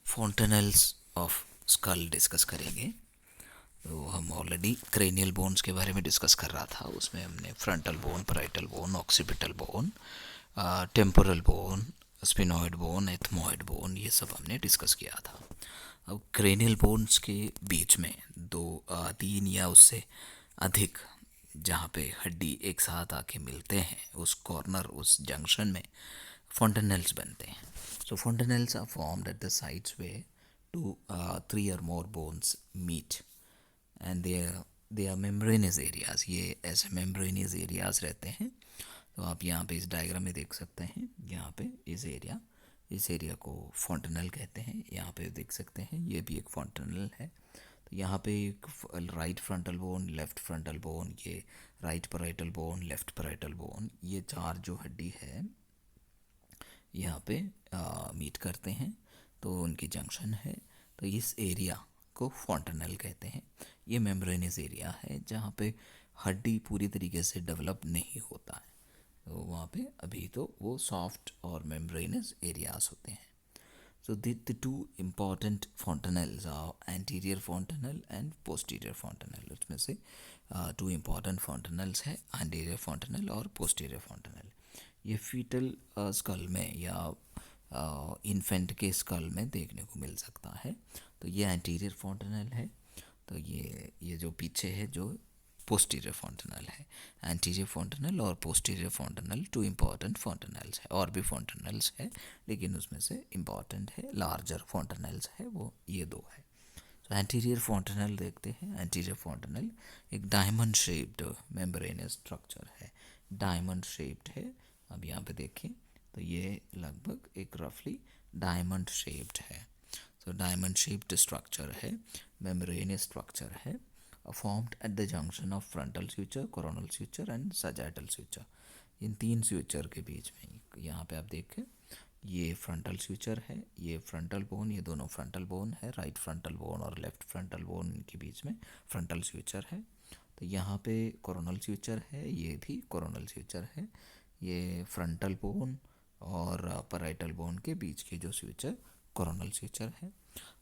फोंटेनल्स of skull discuss करेंगे। तो हम ऑलरेडी क्रेनियल बोन्स के बारे में डिस्कस कर रहा था। उसमें हमने frontal bone, parietal bone, occipital bone, temporal bone, sphenoid bone, ethmoid bone, ये सब हमने डिस्कस किया था। अब क्रेनियल बोन्स के बीच में दो, तीन या उससे अधिक जहाँ पे हड्डी एक साथ आके मिलते हैं, उस कॉर्नर, उस जंक्शन में fontanelles बनते हैं। So fontanelles are formed at the sites where two, three or more bones meet, and they are membranous areas। ये ऐसे membranous areas रहते हैं। तो आप यहाँ पे इस डायग्राम में देख सकते हैं, यहाँ पे इस एरिया को fontanel कहते हैं। यहाँ पे देख सकते हैं, ये भी एक fontanel है। तो यहाँ पे एक right frontal bone, left frontal bone, ये right parietal bone, left parietal bone, ये चार जो हड्डी है यहाँ पे मीट करते हैं, तो उनकी जंक्शन है। तो इस एरिया को fontanel कहते हैं। ये मेम्ब्रेनस एरिया है जहाँ पे हड्डी पूरी तरीके से डेवलप नहीं होता है, तो वहाँ पे अभी तो वो सॉफ्ट और मेम्ब्रेनस एरियाज होते हैं। So the two important fontanelles are anterior fontanelle and posterior fontanelle। उसमें से टू important fontanelles है, anterior fontanelle और posterior fontanelle। ये फीटल स्कल में या इन्फेंट के स्कल में देखने को मिल सकता है। तो ये एंटीरियर fontanelle है। तो ये जो पीछे है जो पोस्टीरियर fontanelle है। एंटीरियर fontanelle और posterior fontanelle two important fontanelles है। और भी fontanelles है, लेकिन उसमें से इम्पॉर्टेंट है, लार्जर fontanelles है, वो ये दो है। तो एंटीरियर fontanelle देखते हैं। एंटीरियर fontanelle एक डायमंड शेप्ड मेम्ब्रेनस स्ट्रक्चर है, डायमंड शेप्ड है। अब यहाँ पे देखें तो ये लगभग एक रफली डायमंड शेप्ड है। तो डायमंड शेप्ड स्ट्रक्चर है, मेम्ब्रेनस स्ट्रक्चर है, formed at the junction of frontal suture, coronal suture and sagittal suture। इन तीन suture के बीच में यहाँ पे आप देखें, ये फ्रंटल suture है, ये फ्रंटल बोन, ये दोनों फ्रंटल बोन है, राइट फ्रंटल बोन और लेफ्ट फ्रंटल बोन के बीच में फ्रंटल suture है। तो यहाँ पे कोरोनल suture है, ये भी कोरोनल suture है। ये फ्रंटल बोन और पैराइटल बोन के बीच की जो suture कोरोनल suture है।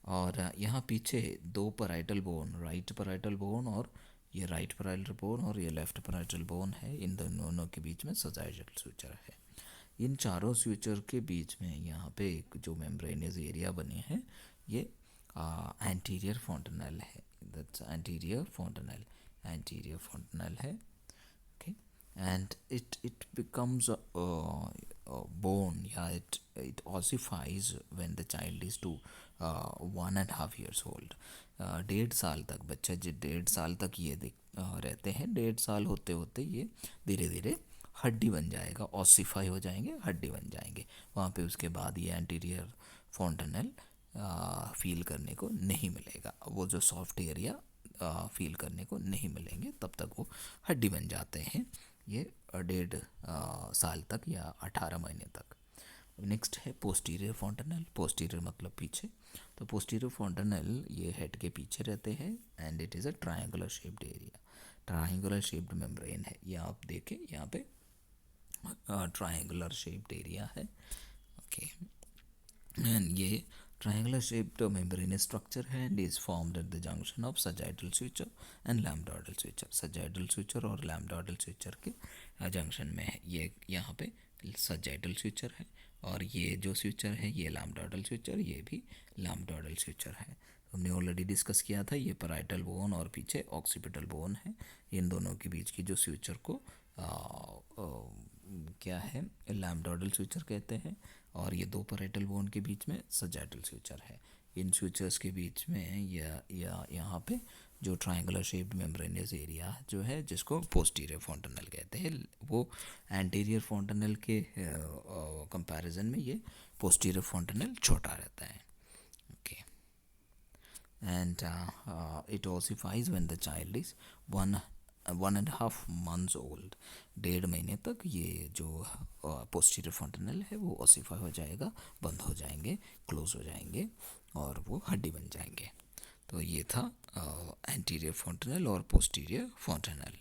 और यहाँ पीछे दो parietal bone, right parietal bone और ये राइट पैराइटल बोन और ये लेफ्ट पैराइटल बोन है। इन दोनों के बीच में सजाइटल suture है। इन चारों suture के बीच में यहाँ पे एक जो मेम्ब्रेनस एरिया बने हैं, ये एंटीरियर fontanelle है। दैट्स एंटीरियर fontanelle है। Okay, and it becomes a bone, yeah, it ossifies when the child is 1.5 years old। 1.5 साल तक बच्चा, जो 1.5 साल तक ये रहते हैं, 1.5 साल होते होते ये धीरे धीरे हड्डी बन जाएगा, ऑसिफाई हो जाएंगे, हड्डी बन जाएंगे। वहाँ पे उसके बाद ये एंटीरियर fontanelle फील करने को नहीं मिलेगा, वो जो सॉफ्ट एरिया फील करने को नहीं मिलेंगे, तब तक वो हड्डी बन जाते हैं, ये 1.5 साल तक या 18 महीने तक। नेक्स्ट है पोस्टीरियर fontanelle। पोस्टीरियर मतलब पीछे। तो पोस्टीरियर fontanelle ये हेड के पीछे रहते हैं and it is a triangular shaped area. Triangular shaped membrane है, ये आप देखें यहाँ पे ट्रायंगुलर शेप्ड एरिया है। ओके, एंड ये triangular shaped membranous structure है and is formed at the junction of sagittal suture and lambdoidal suture। sagittal suture और lambdoidal suture के जंक्शन में है। ये यहाँ पे sagittal suture है और ये जो suture है ये lambdoidal suture, ये भी lambdoidal suture है। हमने ऑलरेडी डिस्कस किया था, ये पैराइटल बोन और पीछे ऑक्सीपिटल बोन है। इन दोनों के बीच की जो suture को क्या है, लैम्बडॉयडल suture कहते हैं, और ये दो पैराइटल बोन के बीच में सजाइटल suture है। इन suturers के बीच में या यहाँ पे जो ट्रायंगुलर शेप्ड मेम्ब्रेनस एरिया जो है, जिसको पोस्टीरियर fontanelle कहते हैं, वो एंटीरियर fontanelle के कंपैरिजन में ये पोस्टीरियर fontanelle छोटा रहता है। Okay, and it ossifies when the child is 1.5 months old। 1.5 महीने तक ये जो पोस्टीरियर fontanelle है वो ossify हो जाएगा, बंद हो जाएंगे, क्लोज हो जाएंगे और वो हड्डी बन जाएंगे। तो ये था एंटीरियर fontanelle और पोस्टीरियर fontanelle।